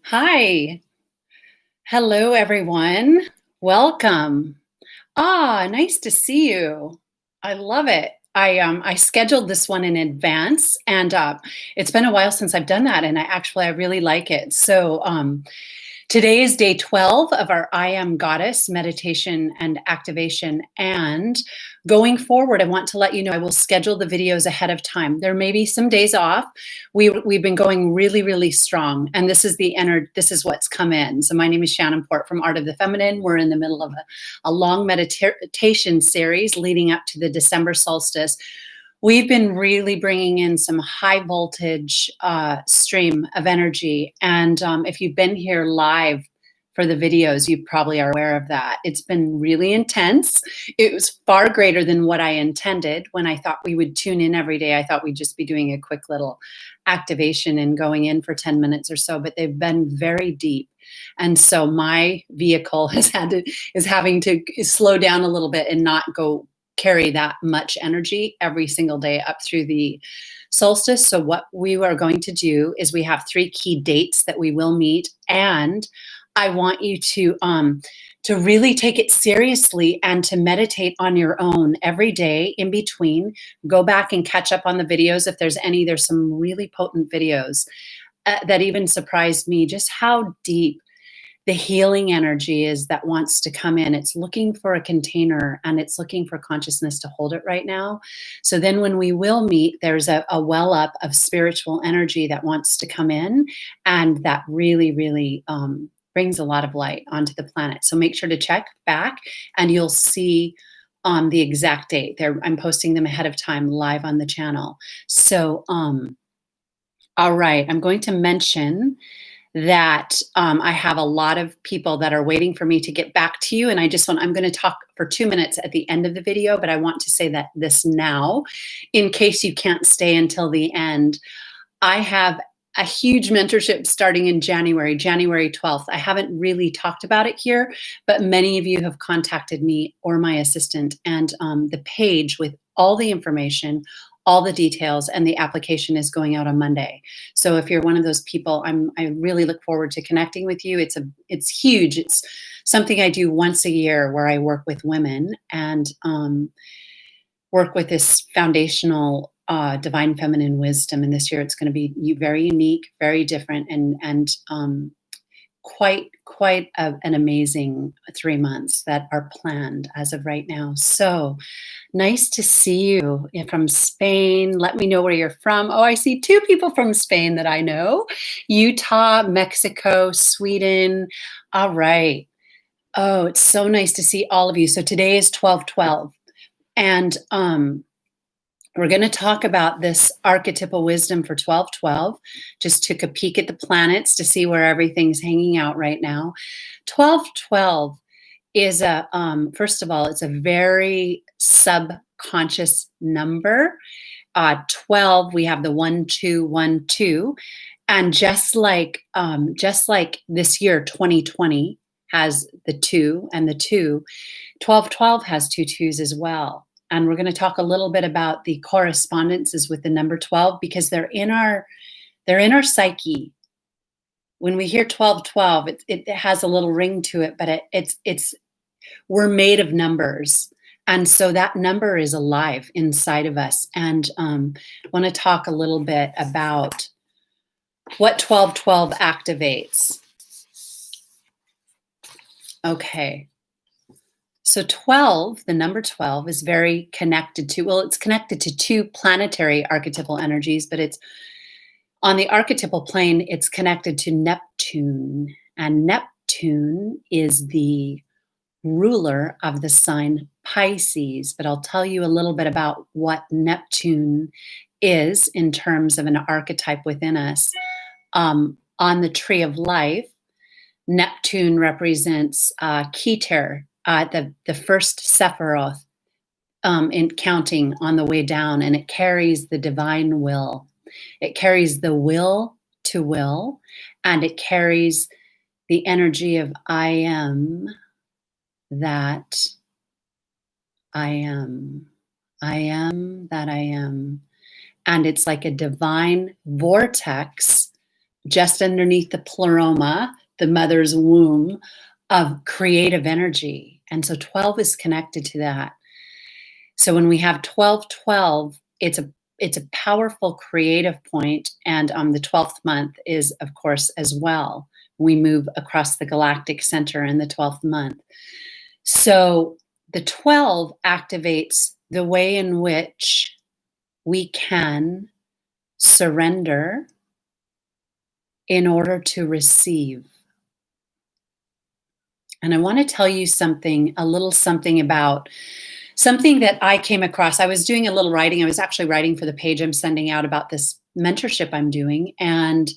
Hi. Hello, everyone. Welcome. Nice to see you. I love it. I scheduled this one in advance, and it's been a while since I've done that, and I really like it. Today is day 12 of our I Am Goddess meditation and activation. And going forward, I want to let you know I will schedule the videos ahead of time. There may be some days off. We've been going really, really strong. And this is what's come in. So my name is Shannon Port from Art of the Feminine. We're in the middle of a long meditation series leading up to the December solstice. We've been really bringing in some high voltage stream of energy. And if you've been here live for the videos, you probably are aware of that. It's been really intense. It was far greater than what I intended when I thought we would tune in every day. I thought we'd just be doing a quick little activation and going in for 10 minutes or so, but they've been very deep. And so my vehicle is having to slow down a little bit and not go carry that much energy every single day up through the solstice. So what we are going to do is we have 3 key dates that we will meet, and I want you to really take it seriously and to meditate on your own every day in between. Go back and catch up on the videos if there's any. There's some really potent videos that even surprised me just how deep the healing energy is that wants to come in. It's looking for a container, and it's looking for consciousness to hold it right now. So then when we will meet, there's a well up of spiritual energy that wants to come in, and that really, really brings a lot of light onto the planet. So make sure to check back, and you'll see the exact date. I'm posting them ahead of time live on the channel. So, all right, I'm going to mention that I have a lot of people that are waiting for me to get back to you. And I'm going to talk for 2 minutes at the end of the video, but I want to say that this now, in case you can't stay until the end. I have a huge mentorship starting in January 12th. I haven't really talked about it here, but many of you have contacted me or my assistant, and the page with all the information, all the details, and the application is going out on Monday. So if you're one of those people, I really look forward to connecting with you. It's huge. It's something I do once a year where I work with women and work with this foundational divine feminine wisdom. And this year it's going to be very unique, very different, and quite an amazing 3 months that are planned as of right now. So nice to see you from Spain. Let me know where you're from. Oh, I see 2 people from Spain that I know. Utah, Mexico, Sweden. All right. Oh, it's so nice to see all of you. So today is 12/12. And we're going to talk about this archetypal wisdom for 12/12. Just took a peek at the planets to see where everything's hanging out right now. 12/12 is first of all, it's a very subconscious number. 12, we have the 1-2-1-2. And just like this year, 2020 has the 2 and the 2, 12/12 has 2 2s as well. And we're going to talk a little bit about the correspondences with the number 12 because they're in our psyche. When we hear 12/12, it has a little ring to it, but we're made of numbers. And so that number is alive inside of us. And I want to talk a little bit about what 12/12 activates. Okay. So 12, the number 12, is very connected to, it's connected to 2 planetary archetypal energies, but it's on the archetypal plane, it's connected to Neptune. And Neptune is the ruler of the sign Pisces. But I'll tell you a little bit about what Neptune is in terms of an archetype within us. On the tree of life, Neptune represents Keter, the first Sephiroth, in counting on the way down, and it carries the divine will. It carries the will to will, and it carries the energy of I am that I am. I am that I am. And it's like a divine vortex just underneath the pleroma, the mother's womb of creative energy. And so 12 is connected to that. So when we have 1212, it's a powerful creative point, and the 12th month is, of course, as well. We move across the galactic center in the 12th month. So the 12 activates the way in which we can surrender in order to receive. And I want to tell you something, a little something about something that I came across. I was doing a little writing. I was actually writing for the page I'm sending out about this mentorship I'm doing. And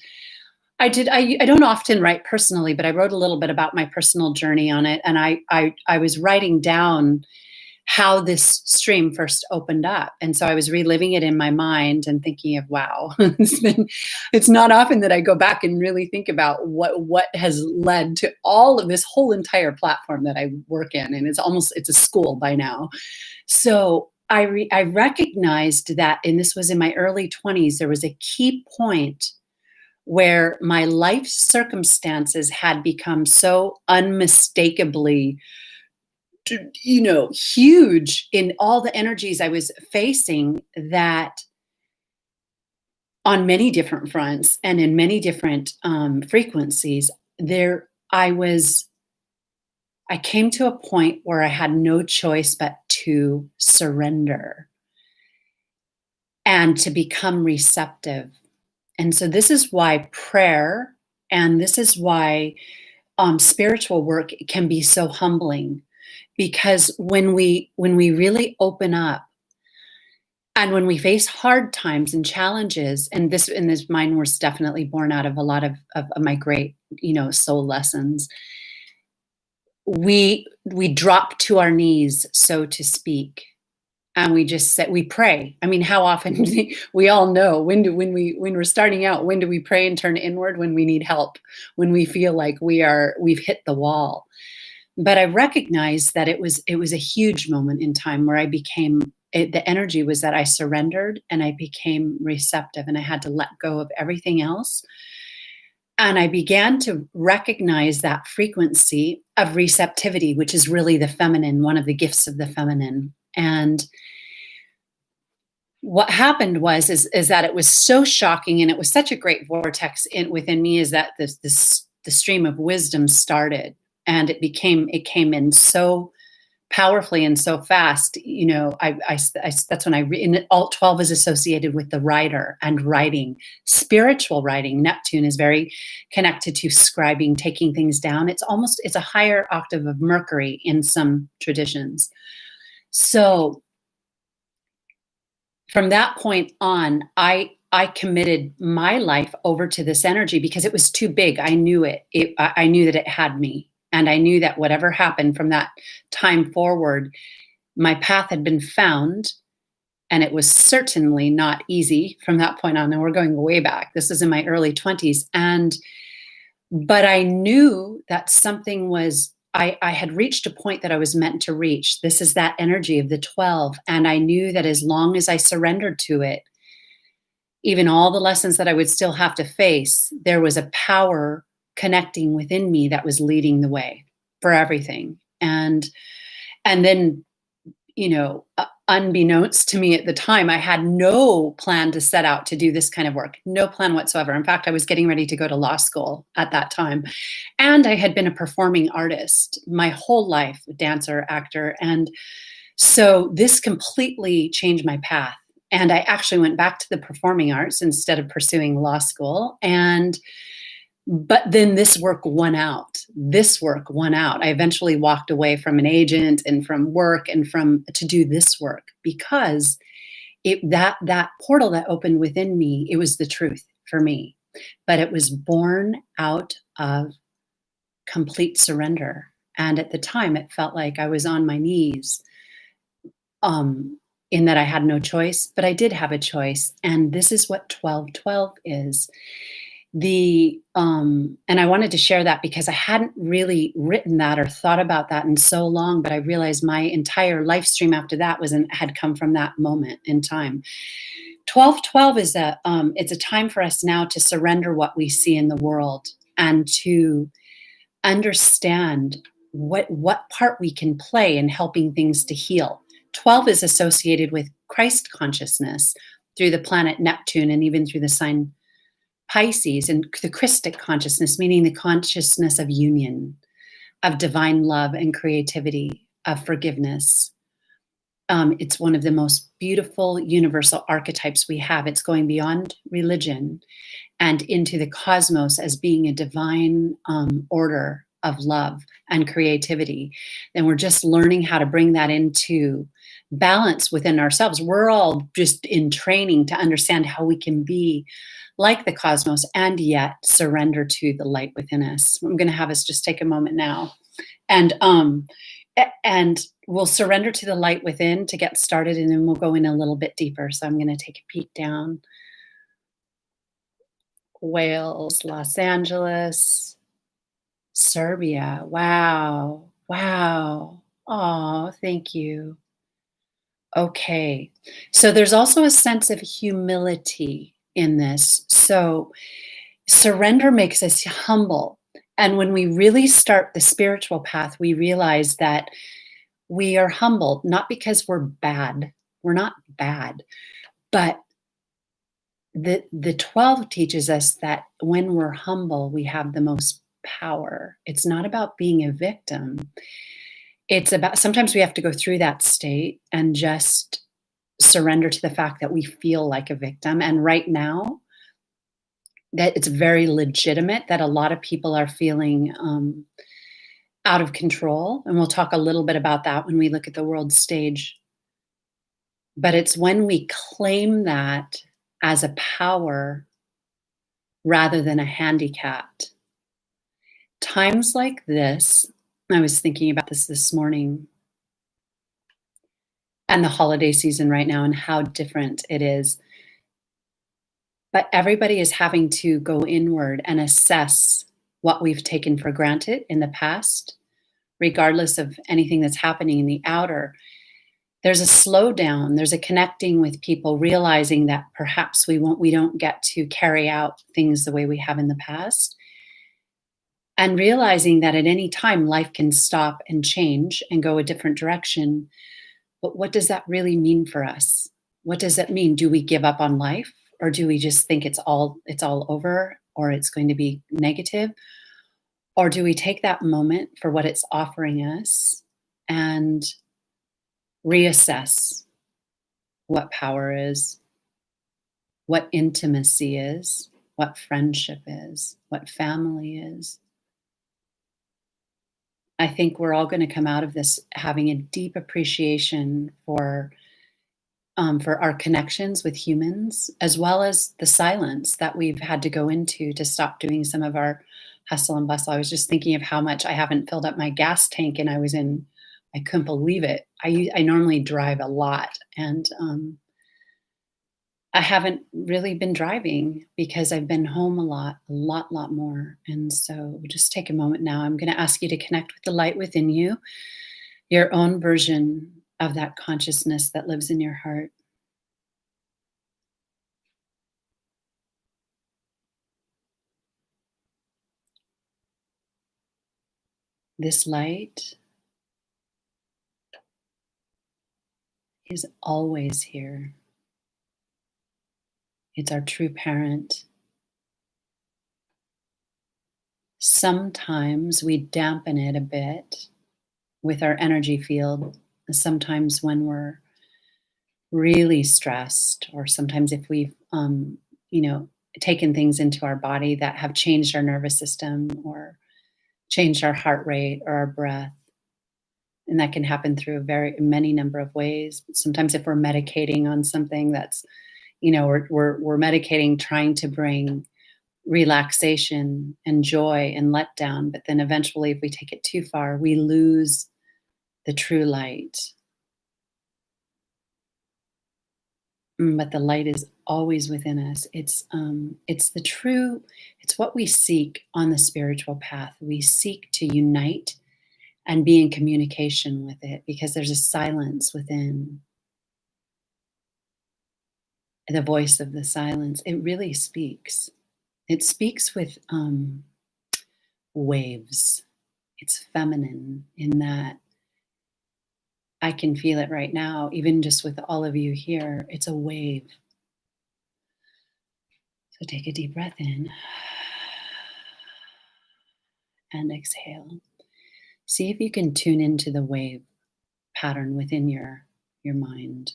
I don't often write personally, but I wrote a little bit about my personal journey on it. And I was writing down how this stream first opened up. And so I was reliving it in my mind and thinking of, wow, it's not often that I go back and really think about what has led to all of this whole entire platform that I work in. And it's a school by now. So I recognized that, and this was in my early 20s, there was a key point where my life circumstances had become so unmistakably, huge in all the energies I was facing, that on many different fronts and in many different frequencies, I came to a point where I had no choice but to surrender and to become receptive. And so this is why prayer, and this is why spiritual work can be so humbling. Because when we really open up, and when we face hard times and challenges, and this mine was definitely born out of a lot of my great, soul lessons, we drop to our knees, so to speak, and we pray. I mean, how often we all know when we're starting out, when do we pray and turn inward? When we need help, when we feel like we've hit the wall. But I recognized that it was a huge moment in time where the energy was that I surrendered and I became receptive, and I had to let go of everything else. And I began to recognize that frequency of receptivity, which is really the feminine, one of the gifts of the feminine. And what happened was that it was so shocking, and it was such a great vortex within me, is that the stream of wisdom started. And it came in so powerfully and so fast. That's when all 12 is associated with the writer and writing, spiritual writing. Neptune is very connected to scribing, taking things down. It's a higher octave of Mercury in some traditions. So from that point on, I committed my life over to this energy because it was too big. I knew it. I knew that it had me. And I knew that whatever happened from that time forward, my path had been found. And it was certainly not easy from that point on. And we're going way back. This was in my early 20s. But I knew that something was, I had reached a point that I was meant to reach. This is that energy of the 12. And I knew that as long as I surrendered to it, even all the lessons that I would still have to face, there was a power connecting within me that was leading the way for everything. And then, unbeknownst to me at the time, I had no plan to set out to do this kind of work, no plan whatsoever. In fact, I was getting ready to go to law school at that time. And I had been a performing artist my whole life, dancer, actor. And so this completely changed my path. And I actually went back to the performing arts instead of pursuing law school. But then this work won out. I eventually walked away from an agent and from work and to do this work because that portal that opened within me, it was the truth for me. But it was born out of complete surrender. And at the time, it felt like I was on my knees, in that I had no choice, but I did have a choice. And this is what 1212 is. And I wanted to share that because I hadn't really written that or thought about that in so long, but I realized my entire life stream after that had come from that moment in time. 1212 is it's a time for us now to surrender what we see in the world and to understand what part we can play in helping things to heal. 12 is associated with Christ consciousness through the planet Neptune and even through the sign Pisces, and the Christic consciousness, meaning the consciousness of union, of divine love and creativity, of forgiveness. It's one of the most beautiful universal archetypes we have. It's going beyond religion and into the cosmos as being a divine order of love and creativity. And we're just learning how to bring that into balance within ourselves. We're all just in training to understand how we can be like the cosmos and yet surrender to the light within us. I'm going to have us just take a moment now and we'll surrender to the light within to get started, and then we'll go in a little bit deeper. So I'm going to take a peek down. Wales, Los Angeles, Serbia. Wow. Wow. Oh, thank you. Okay. So there's also a sense of humility in this. So surrender makes us humble. And when we really start the spiritual path, we realize that we are humbled, not because we're bad. We're not bad. But the 12 teaches us that when we're humble, we have the most power. It's not about being a victim. It's about sometimes we have to go through that state and just surrender to the fact that we feel like a victim. And right now, that it's very legitimate that a lot of people are feeling out of control. And we'll talk a little bit about that when we look at the world stage. But it's when we claim that as a power rather than a handicap. Times like this, I was thinking about this morning, and the holiday season right now and how different it is. But everybody is having to go inward and assess what we've taken for granted in the past, regardless of anything that's happening in the outer. There's a slowdown, there's a connecting with people, realizing that perhaps we don't get to carry out things the way we have in the past. And realizing that at any time life can stop and change and go a different direction. But what does that really mean for us? What does it mean? Do we give up on life? Or do we just think it's all over, or it's going to be negative? Or do we take that moment for what it's offering us and reassess what power is, what intimacy is, what friendship is, what family is? I think we're all going to come out of this having a deep appreciation for our connections with humans, as well as the silence that we've had to go into to stop doing some of our hustle and bustle. I was just thinking of how much I haven't filled up my gas tank, and I couldn't believe it. I normally drive a lot, and I haven't really been driving because I've been home a lot more. And so just take a moment now. I'm going to ask you to connect with the light within you, your own version of that consciousness that lives in your heart. This light is always here. It's our true parent. Sometimes we dampen it a bit with our energy field. Sometimes when we're really stressed, or sometimes if we've, taken things into our body that have changed our nervous system or changed our heart rate or our breath. And that can happen through a very many number of ways. Sometimes if we're medicating on something that's, we're medicating trying to bring relaxation and joy and let down, but then eventually if we take it too far, we lose the true light. But the light is always within us. It's what we seek on the spiritual path. We seek to unite and be in communication with it because there's a silence within. the voice of the silence, it really speaks. It speaks with waves. It's feminine in that I can feel it right now, even just with all of you here. It's a wave. So take a deep breath in and exhale. See if you can tune into the wave pattern within your mind.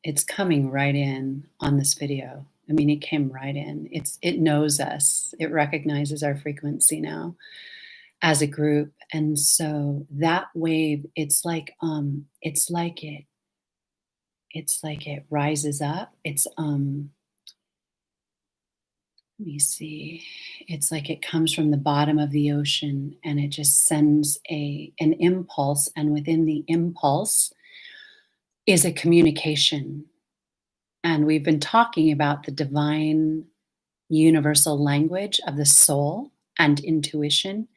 It's coming right in on this video. I mean, it came right in. It knows us. It recognizes our frequency now as a group. And so that wave, it's like it rises up. Let me see. It's like it comes from the bottom of the ocean and it just sends an impulse, and within the impulse is a communication. And we've been talking about the divine universal language of the soul and intuition.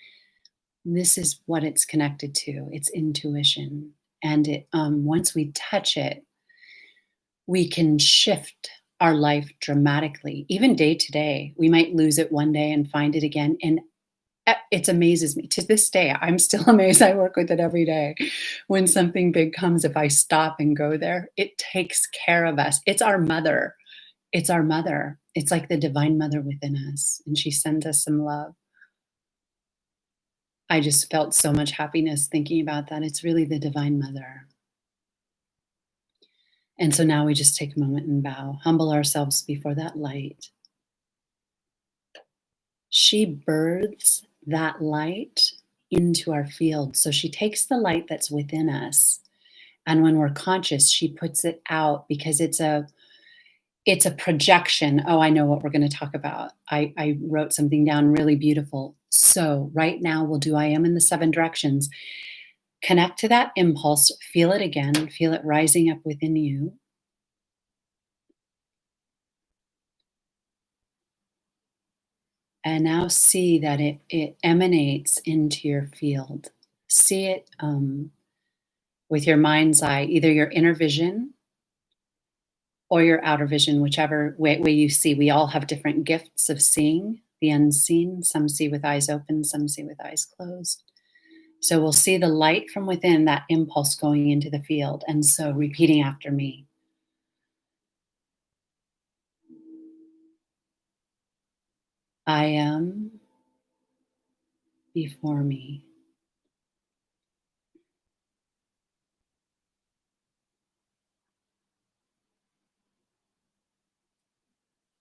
This is what it's connected to. It's intuition. And once we touch it, we can shift our life dramatically, even day to day. We might lose it one day and find it again. And it amazes me to this day. I'm still amazed. I work with it every day. When something big comes, if I stop and go there, it takes care of us. It's our mother. It's our mother. It's like the divine mother within us, and she sends us some love. I just felt so much happiness thinking about that. It's really the divine mother. And so now we just take a moment and bow, humble ourselves before that light. She births that light into our field. So she takes the light that's within us, and when we're conscious, she puts it out because it's a projection. Oh, I know what we're going to talk about. I wrote something down really beautiful. So right now we'll do I am in the 7 directions. Connect to that impulse, feel it again, feel it rising up within you. And now see that it emanates into your field. See it with your mind's eye, either your inner vision or your outer vision, whichever way you see. We all have different gifts of seeing the unseen. Some see with eyes open, some see with eyes closed. So we'll see the light from within, that impulse going into the field. And so repeating after me. I am before me.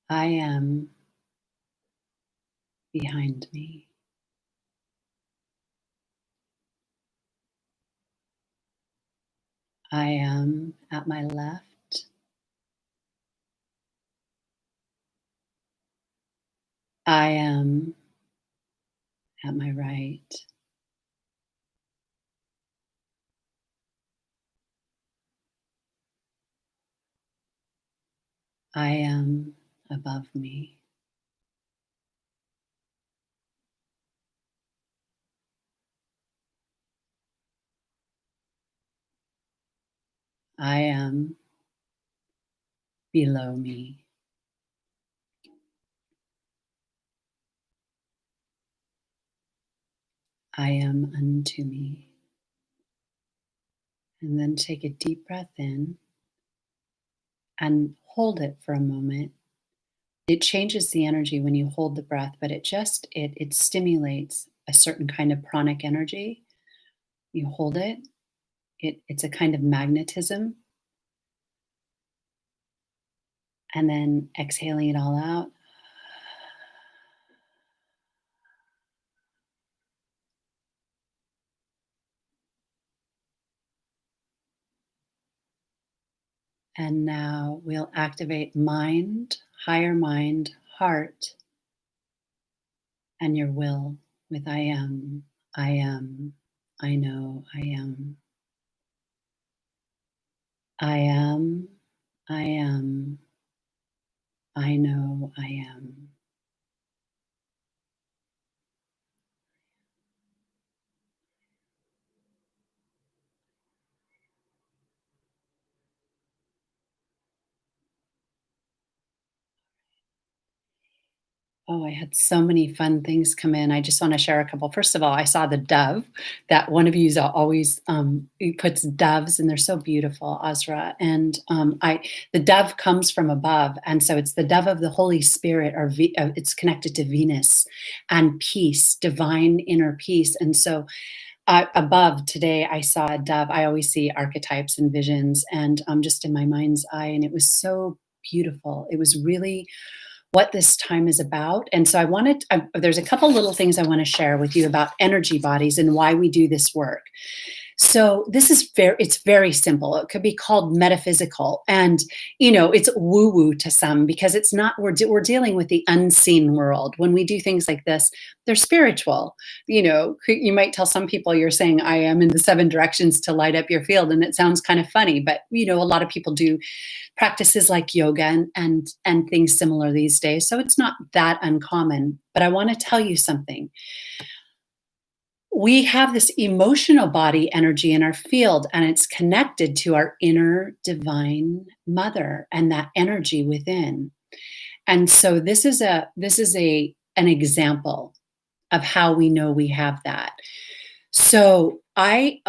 I am behind me. I am at my left. I am at my right. I am above me. I am below me. I am unto me. And then take a deep breath in and hold it for a moment. It changes the energy when you hold the breath, but it stimulates a certain kind of pranic energy. You hold it, it's a kind of magnetism, and then exhaling it all out. And now we'll activate mind, higher mind, heart, and your will with I am, I know, I am. I am, I am, I know, I am. Oh, I had so many fun things come in. I just want to share a couple. First of all, I saw the dove that one of you always puts doves, and they're so beautiful, Azra. And I the dove comes from above, and so it's the dove of the Holy Spirit, or it's connected to Venus and peace, divine inner peace. And so above today, I saw a dove. I always see archetypes and visions, and just in my mind's eye, and it was so beautiful. It was really what this time is about. And so there's a couple little things I want to share with you about energy bodies and why we do this work. So it's very simple. It could be called metaphysical, and it's woo woo to some, because it's not. We're dealing with the unseen world when we do things like this. They're spiritual. You might tell some people you're saying I am in the 7 directions to light up your field, and it sounds kind of funny, but a lot of people do practices like yoga and things similar these days. So it's not that uncommon. But I want to tell you something. We have this emotional body energy in our field, and it's connected to our inner divine mother and that energy within. And so this is an example of how we know we have that. So I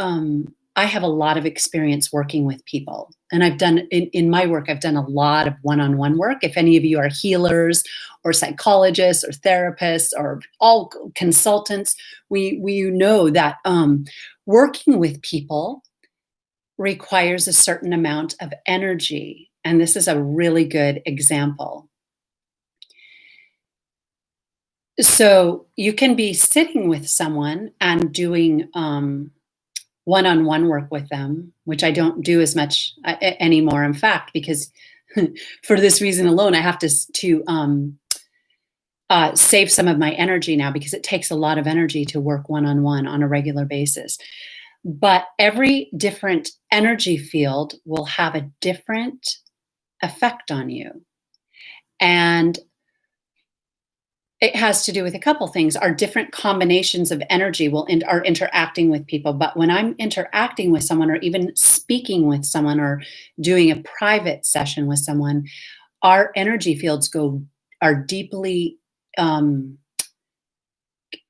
have a lot of experience working with people, and I've done in my work, I've done a lot of one-on-one work. If any of you are healers or psychologists or therapists or all consultants, we know that working with people requires a certain amount of energy, and this is a really good example. So you can be sitting with someone and doing one-on-one work with them, which I don't do as much anymore. In fact, because for this reason alone, I have to save some of my energy now, because it takes a lot of energy to work one-on-one on a regular basis. But every different energy field will have a different effect on you. And it has to do with a couple things. Our different combinations of energy are interacting with people. But when I'm interacting with someone, or even speaking with someone, or doing a private session with someone, our energy fields are deeply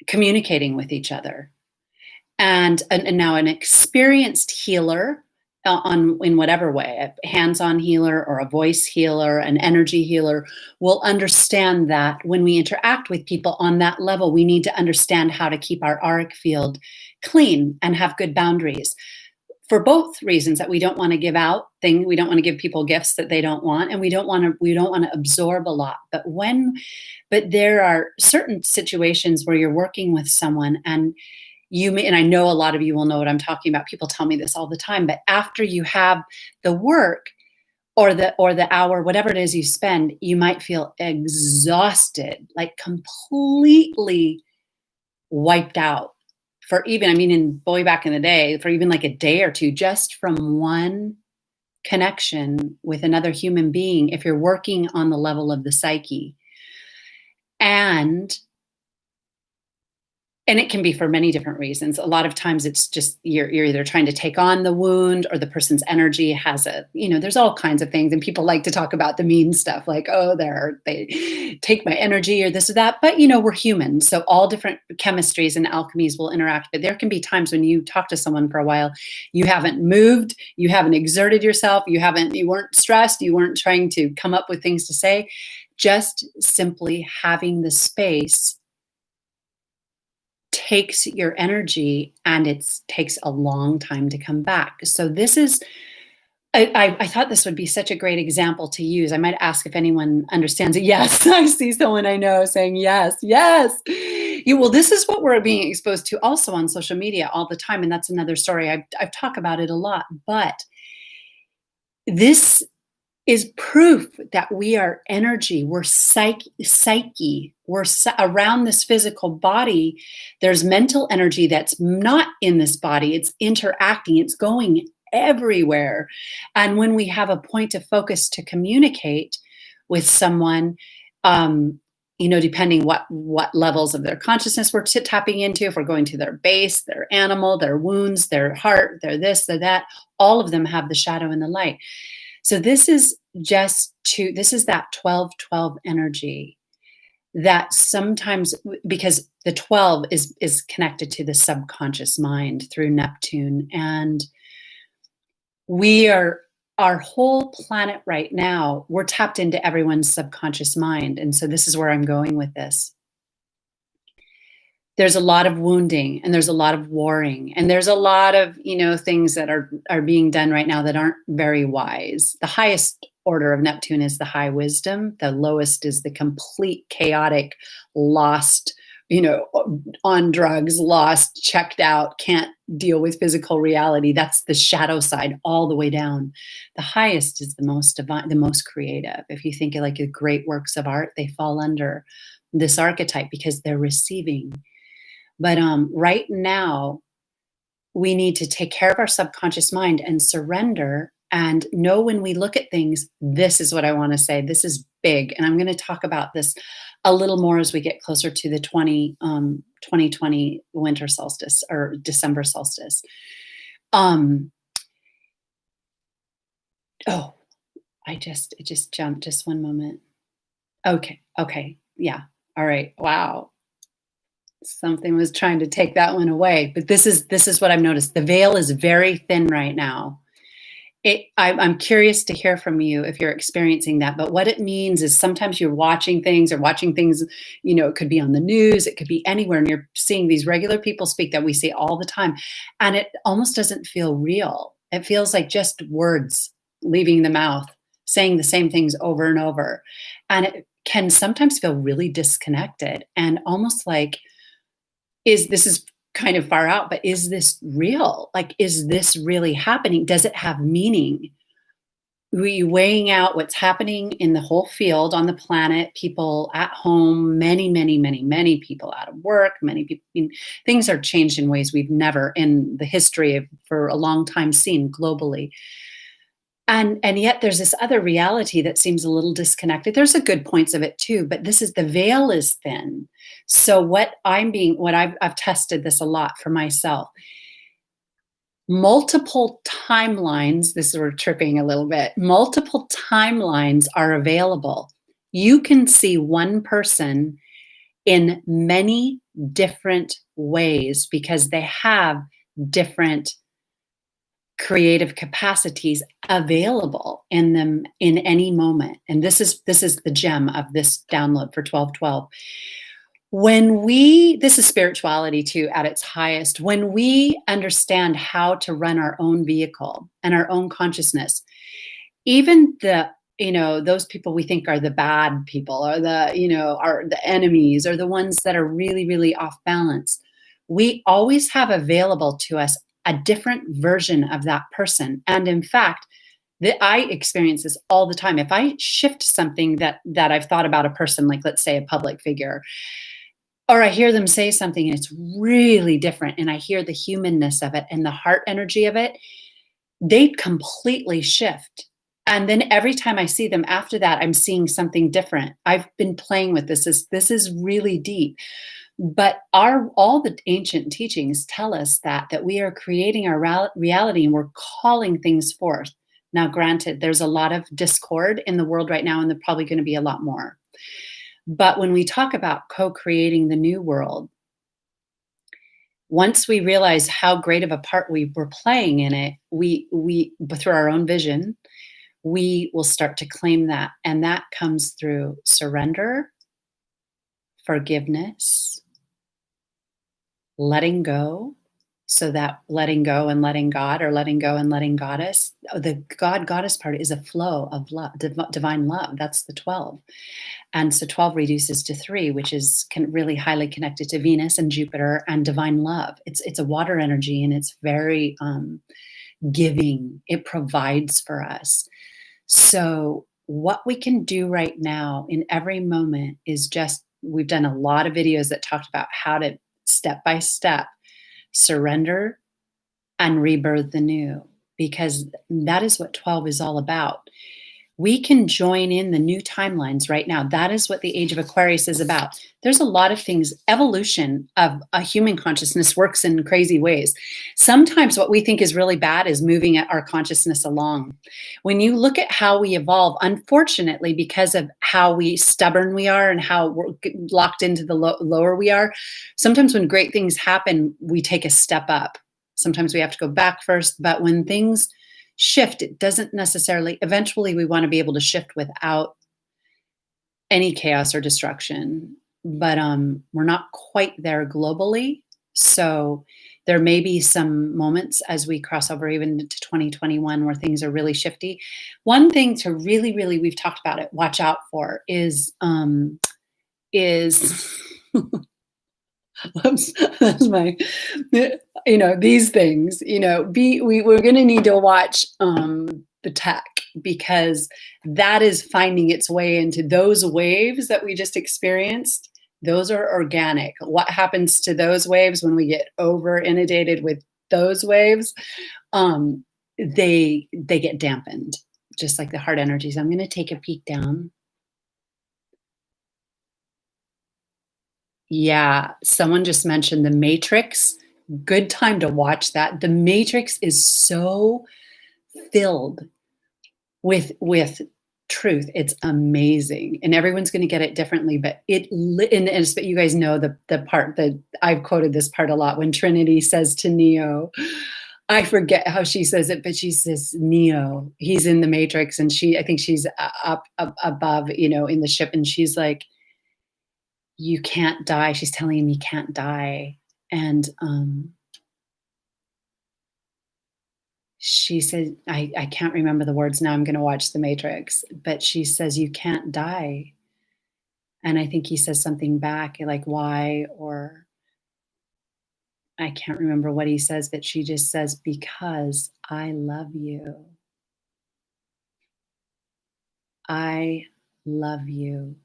communicating with each other. And now an experienced healer, in whatever way, a hands-on healer or a voice healer, an energy healer, will understand that when we interact with people on that level, we need to understand how to keep our auric field clean and have good boundaries, for both reasons: that we don't want to give out things, we don't want to give people gifts that they don't want, and we don't want to absorb a lot. But there are certain situations where you're working with someone, and and I know a lot of you will know what I'm talking about. People tell me this all the time, but after you have the work, or the hour, whatever it is you spend, you might feel exhausted, like completely wiped out, for even, I mean, in way back in the day, for even like a day or two, just from one connection with another human being, if you're working on the level of the psyche. And it can be for many different reasons. A lot of times it's just you're either trying to take on the wound, or the person's energy has there's all kinds of things. And people like to talk about the mean stuff, like, oh, they take my energy, or this or that. But we're humans. So all different chemistries and alchemies will interact. But there can be times when you talk to someone for a while, you haven't moved, you haven't exerted yourself, you weren't stressed, you weren't trying to come up with things to say. Just simply having the space takes your energy, and it takes a long time to come back. So this is, I thought this would be such a great example to use. I might ask if anyone understands it. Yes, I see someone I know saying yes, yes. Well, this is what we're being exposed to also on social media all the time, and that's another story. I've talked about it a lot, but this is proof that we are energy. We're psyche. We're around this physical body. There's mental energy that's not in this body. It's interacting. It's going everywhere. And when we have a point of focus to communicate with someone, depending what levels of their consciousness we're tapping into, if we're going to their base, their animal, their wounds, their heart, their this, their that, all of them have the shadow and the light. So this is that 12-12 energy. that sometimes, because the 12 is connected to the subconscious mind through Neptune, and we are, our whole planet right now, we're tapped into everyone's subconscious mind, and so this is where I'm going with this. There's a lot of wounding, and there's a lot of warring, and there's a lot of, things that are being done right now that aren't very wise. The highest order of Neptune is the high wisdom. The lowest is the complete chaotic, lost, on drugs, lost, checked out, can't deal with physical reality. That's the shadow side all the way down. The highest is the most divine, the most creative. If you think of like great works of art, they fall under this archetype because they're receiving. But right now, we need to take care of our subconscious mind and surrender and know when we look at things, this is what I want to say. This is big. And I'm going to talk about this a little more as we get closer to the 2020 winter solstice or December solstice. Oh, it just jumped. Just one moment. Okay. Yeah. All right. Wow. Something was trying to take that one away, but this is what I've noticed. The veil is very thin right now. I'm curious to hear from you if you're experiencing that. But what it means is sometimes you're watching things, it could be on the news, it could be anywhere, and you're seeing these regular people speak that we see all the time, and it almost doesn't feel real. It feels like just words leaving the mouth, saying the same things over and over, and it can sometimes feel really disconnected and almost like, this is kind of far out, but is this real? Like, is this really happening? Does it have meaning? We weighing out what's happening in the whole field on the planet, people at home, many people out of work, many people, things are changed in ways we've never in the history of, for a long time, seen globally. And yet there's this other reality that seems a little disconnected. There's a good points of it too, but the veil is thin. So what I've tested this a lot for myself. Multiple timelines, this is where we're tripping a little bit. Multiple timelines are available. You can see one person in many different ways because they have different creative capacities available in them in any moment. And this is the gem of this download for 1212. This is spirituality too at its highest. When we understand how to run our own vehicle and our own consciousness, even those people we think are the bad people or are the enemies or the ones that are really, really off balance, we always have available to us a different version of that person. And in fact, I experience this all the time. If I shift something that I've thought about a person, like let's say a public figure, or I hear them say something and it's really different, and I hear the humanness of it and the heart energy of it, they completely shift. And then every time I see them after that, I'm seeing something different. I've been playing with this. This is really deep. But all the ancient teachings tell us that we are creating our reality and we're calling things forth. Now, granted, there's a lot of discord in the world right now, and there's probably going to be a lot more. But when we talk about co-creating the new world, once we realize how great of a part we were playing in it, we through our own vision, we will start to claim that. And that comes through surrender, forgiveness, letting go. So that letting go and letting God, or letting go and letting Goddess, the God-Goddess part is a flow of love, divine love. That's the 12. And so 12 reduces to 3, which is really highly connected to Venus and Jupiter and divine love. It's a water energy, and it's very giving. It provides for us. So what we can do right now in every moment is we've done a lot of videos that talked about how to step by step surrender and rebirth the new, because that is what 12 is all about. We can join in the new timelines right now. That is what the Age of Aquarius is about. There's a lot of things. Evolution of a human consciousness works in crazy ways. Sometimes what we think is really bad is moving our consciousness along. When you look at how we evolve, unfortunately, because of how stubborn we are and how we're locked into the lower we are, sometimes when great things happen, we take a step up. Sometimes we have to go back first, but when things shift, it doesn't necessarily, eventually we want to be able to shift without any chaos or destruction, but we're not quite there globally. So there may be some moments as we cross over even into 2021 where things are really shifty. One thing to really, really, we've talked about it, watch out for is that's my, these things, we're going to need to watch the tech, because that is finding its way into those waves that we just experienced. Those are organic. What happens to those waves when we get over inundated with those waves? They get dampened, just like the heart energies. I'm going to take a peek down. Yeah, someone just mentioned The Matrix. Good time to watch that. The Matrix is so filled with truth. It's amazing, and everyone's going to get it differently. But but you guys know the part that I've quoted this part a lot when Trinity says to Neo. I forget how she says it, but she says, Neo, he's in the Matrix, and I think she's up above, in the ship, and she's like, you can't die. She's telling him you can't die. And she said, I can't remember the words now. I'm going to watch The Matrix. But she says, you can't die. And I think he says something back like, why? Or I can't remember what he says, but she just says, because I love you. I love you.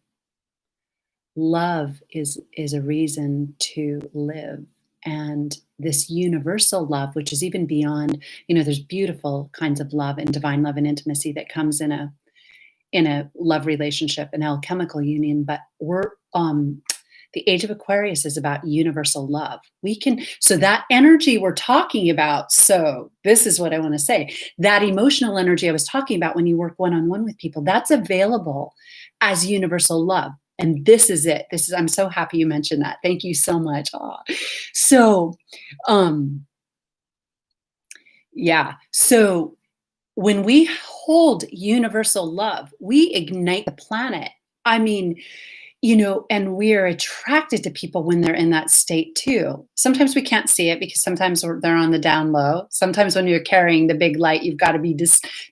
Love is a reason to live. And this universal love, which is even beyond, there's beautiful kinds of love and divine love and intimacy that comes in a love relationship, an alchemical union. But the Age of Aquarius is about universal love. So that energy we're talking about, so this is what I want to say, that emotional energy I was talking about when you work one-on-one with people, that's available as universal love. And this is it. I'm so happy you mentioned that. Thank you so much. Aw. So, yeah. So when we hold universal love, we ignite the planet. I mean, and we're attracted to people when they're in that state too. Sometimes we can't see it because sometimes they're on the down low. Sometimes when you're carrying the big light, you've got to be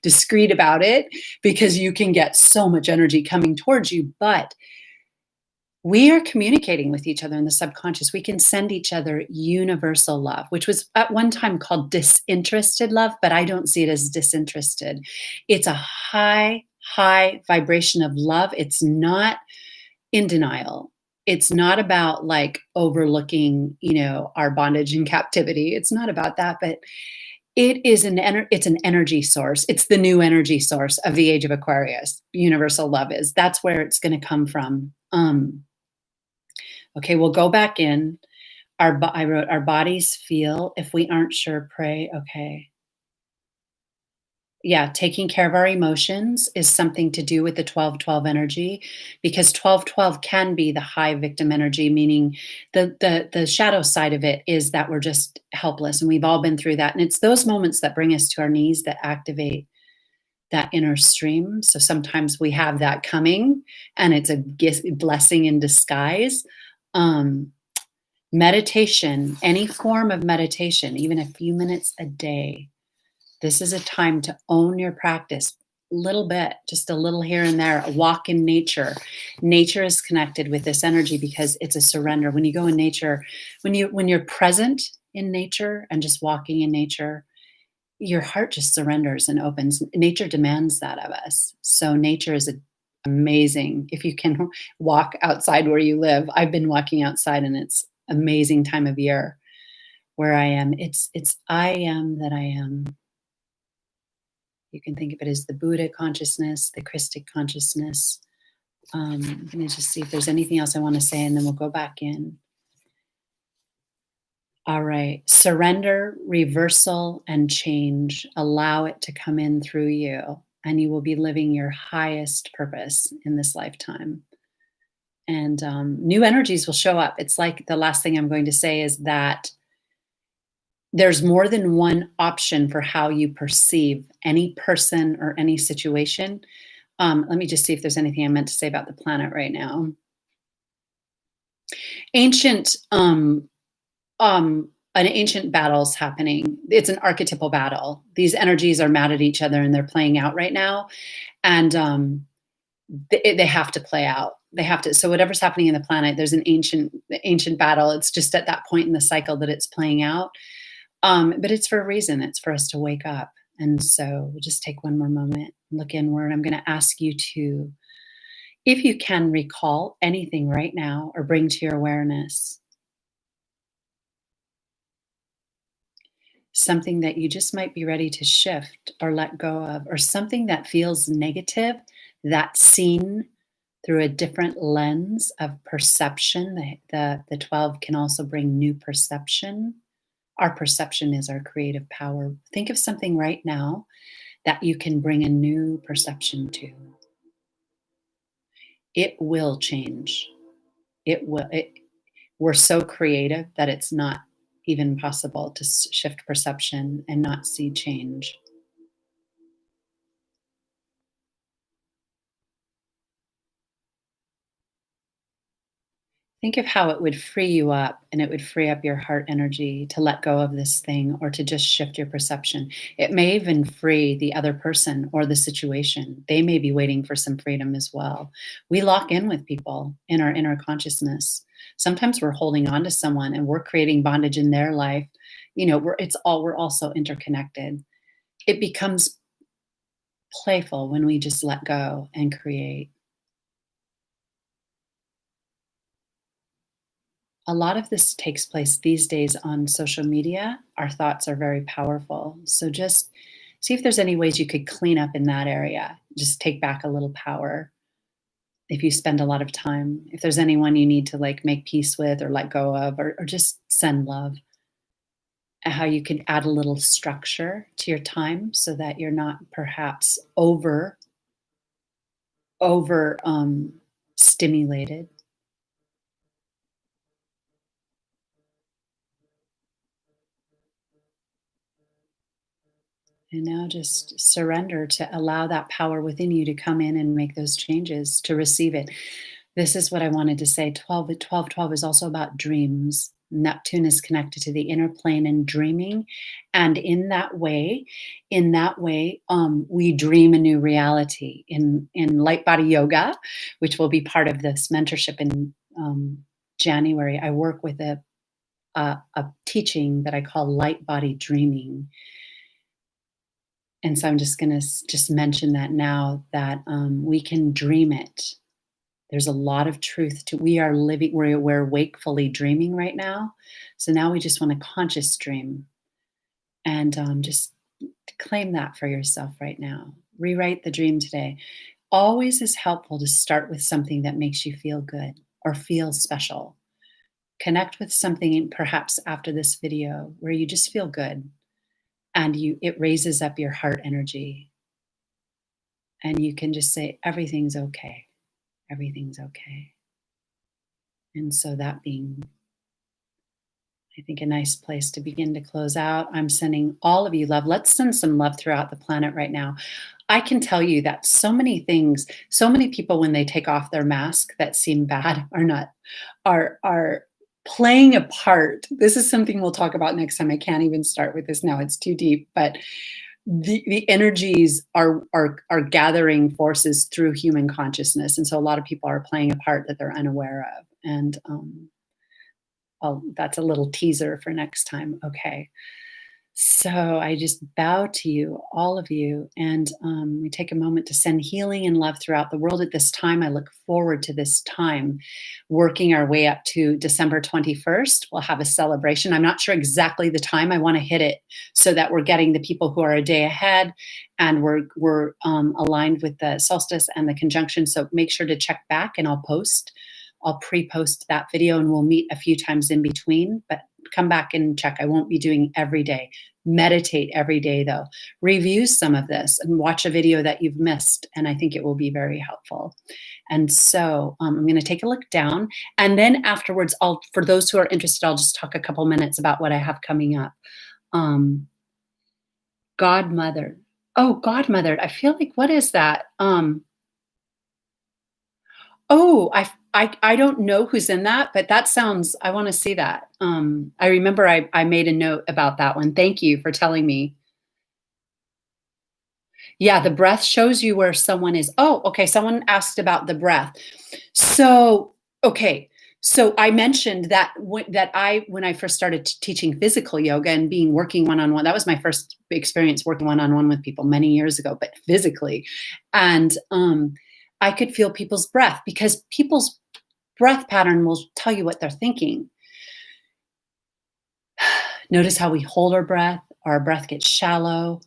discreet about it, because you can get so much energy coming towards you. But we are communicating with each other in the subconscious. We can send each other universal love, which was at one time called disinterested love, but I don't see it as disinterested. It's a high, high vibration of love. It's not in denial. It's not about like overlooking, our bondage and captivity. It's not about that, but it's an energy source. It's the new energy source of the Age of Aquarius. Universal love is. That's where it's going to come from. Okay, we'll go back in. I wrote, our bodies feel. If we aren't sure, pray. Okay. Yeah, taking care of our emotions is something to do with the 12-12 energy, because 12-12 can be the high victim energy, meaning the shadow side of it is that we're just helpless, and we've all been through that. And it's those moments that bring us to our knees that activate that inner stream. So sometimes we have that coming, and it's a blessing in disguise. Meditation, any form of meditation, even a few minutes a day. This is a time to own your practice a little bit, just a little here and there. A walk in nature. Nature is connected with this energy because it's a surrender. When you go in nature, when you're present in nature and just walking in nature, your heart just surrenders and opens. Nature demands that of us. So nature is amazing. If you can walk outside where you live, I've been walking outside, and it's amazing time of year where I am. It's I am that I am. You can think of it as the Buddha consciousness, the Christic consciousness. Let me just see if there's anything else I want to say, and then we'll go back in. All right. Surrender, reversal, and change. Allow it to come in through you, and you will be living your highest purpose in this lifetime. And new energies will show up. It's like the last thing I'm going to say is that there's more than one option for how you perceive any person or any situation. Let me just see if there's anything I meant to say about the planet right now. Ancient an ancient battle's happening. It's an archetypal battle. These energies are mad at each other and they're playing out right now. And they have to play out. They have to. So whatever's happening in the planet, there's an ancient battle. It's just at that point in the cycle that it's playing out. But it's for a reason. It's for us to wake up. And so we'll just take one more moment, look inward. I'm going to ask you to, if you can, recall anything right now or bring to your awareness something that you just might be ready to shift or let go of, or something that feels negative that's seen through a different lens of perception. The 12 can also bring new perception. Our perception is our creative power. Think of something right now that you can bring a new perception to. It will change. It will. We're so creative that it's not even possible to shift perception and not see change. Think of how it would free you up and it would free up your heart energy to let go of this thing or to just shift your perception. It may even free the other person or the situation. They may be waiting for some freedom as well. We lock in with people in our inner consciousness. Sometimes we're holding on to someone and we're creating bondage in their life. You know, we're also interconnected. It becomes playful when we just let go and create. A lot of this takes place these days on social media. Our thoughts are very powerful. So just see if there's any ways you could clean up in that area. Just take back a little power. If you spend a lot of time, if there's anyone you need to like make peace with or let go of, or just send love, how you can add a little structure to your time so that you're not perhaps over stimulated. And now just surrender to allow that power within you to come in and make those changes, to receive it. This is what I wanted to say. 12 is also about dreams. Neptune is connected to the inner plane and dreaming. And in that way, we dream a new reality. In light body yoga, which will be part of this mentorship in January, I work with a teaching that I call light body dreaming. And so I'm just going to just mention that now that we can dream it. There's a lot of truth to we are living, we're wakefully dreaming right now. So now we just want a conscious dream and just claim that for yourself right now. Rewrite the dream today. Always is helpful to start with something that makes you feel good or feel special. Connect with something perhaps after this video where you just feel good. And it raises up your heart energy. And you can just say, everything's okay. Everything's okay. And so that being, I think, a nice place to begin to close out. I'm sending all of you love. Let's send some love throughout the planet right now. I can tell you that so many things, so many people, when they take off their mask that seem bad are playing a part. This is something we'll talk about next time. I can't even start with this now. It's too deep, but the energies are gathering forces through human consciousness. And so a lot of people are playing a part that they're unaware of. And that's a little teaser for next time. Okay. So I just bow to you, all of you, and we take a moment to send healing and love throughout the world at this time. I look forward to this time, working our way up to December 21st. We'll have a celebration. I'm not sure exactly the time. I want to hit it so that we're getting the people who are a day ahead, and we're aligned with the solstice and the conjunction. So make sure to check back, and I'll post. I'll pre-post that video, and we'll meet a few times in between. But come back and check. I won't be doing every day. Meditate every day, though. Review some of this and watch a video that you've missed, and I think it will be very helpful. And so I'm going to take a look down, and then afterwards, for those who are interested, I'll just talk a couple minutes about what I have coming up. Um, Godmother. Oh, Godmother. I feel like, what is that? Oh, I don't know who's in that, but that sounds, I wanna see that. I remember I made a note about that one. Thank you for telling me. Yeah, the breath shows you where someone is. Oh, okay, someone asked about the breath. So, okay, so I mentioned that when I first started teaching physical yoga and being working one-on-one, that was my first experience working one-on-one with people many years ago, but physically. And, I could feel people's breath because people's breath pattern will tell you what they're thinking. Notice how we hold our breath gets shallow,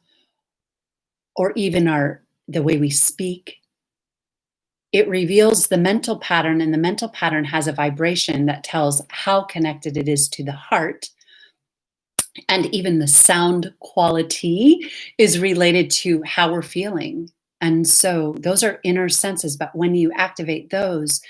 or even the way we speak. It reveals the mental pattern, and the mental pattern has a vibration that tells how connected it is to the heart. And even the sound quality is related to how we're feeling. And so those are inner senses, but when you activate those,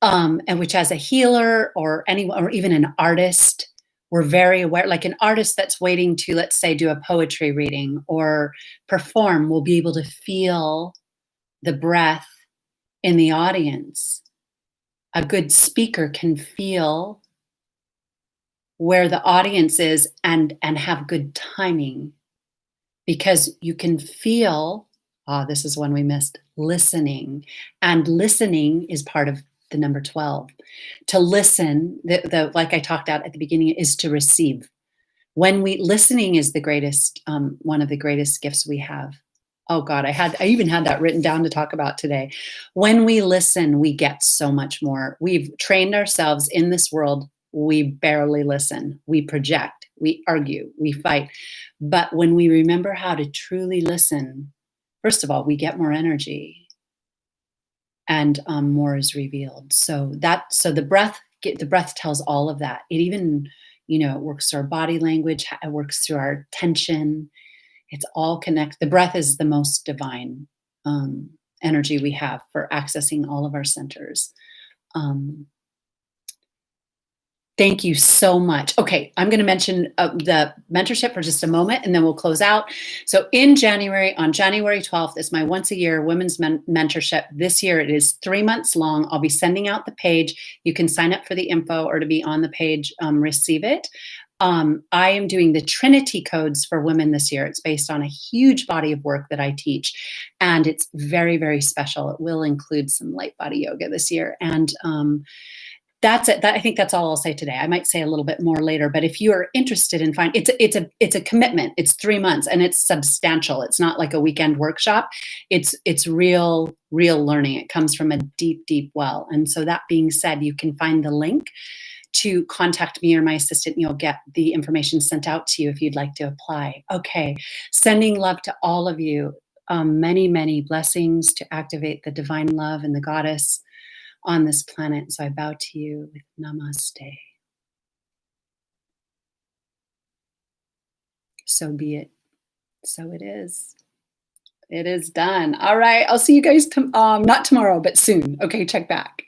and which as a healer or anyone or even an artist, we're very aware, like an artist that's waiting to, let's say, do a poetry reading or perform, will be able to feel the breath in the audience. A good speaker can feel where the audience is and have good timing, because you can feel, this is one we missed, listening. And listening is part of the number 12. To listen, like I talked about at the beginning, is to receive. Listening is the greatest, one of the greatest gifts we have. Oh God, I even had that written down to talk about today. When we listen, we get so much more. We've trained ourselves in this world. We barely listen. We project, we argue, we fight. But when we remember how to truly listen, first of all, we get more energy, and more is revealed. So the breath tells all of that. It even, it works through our body language, it works through our tension. It's all connected. The breath is the most divine energy we have for accessing all of our centers. Thank you so much. Okay, I'm going to mention the mentorship for just a moment, and then we'll close out. So on January 12th, is my once a year women's mentorship. This year it is 3 months long. I'll be sending out the page. You can sign up for the info, or to be on the page, receive it. I am doing the Trinity codes for women this year. It's based on a huge body of work that I teach, and it's very, very special. It will include some light body yoga this year. And that's it. I think that's all I'll say today. I might say a little bit more later, but if you are interested in it's a commitment. It's 3 months, and it's substantial. It's not like a weekend workshop. It's real learning. It comes from a deep, deep well. And so that being said, you can find the link to contact me or my assistant. You'll get the information sent out to you if you'd like to apply. Okay, sending love to all of you. Many, many blessings to activate the divine love and the goddess on this planet. So I bow to you with namaste. So be it. So it is. It is done. All right. I'll see you guys, not tomorrow, but soon. Okay, check back.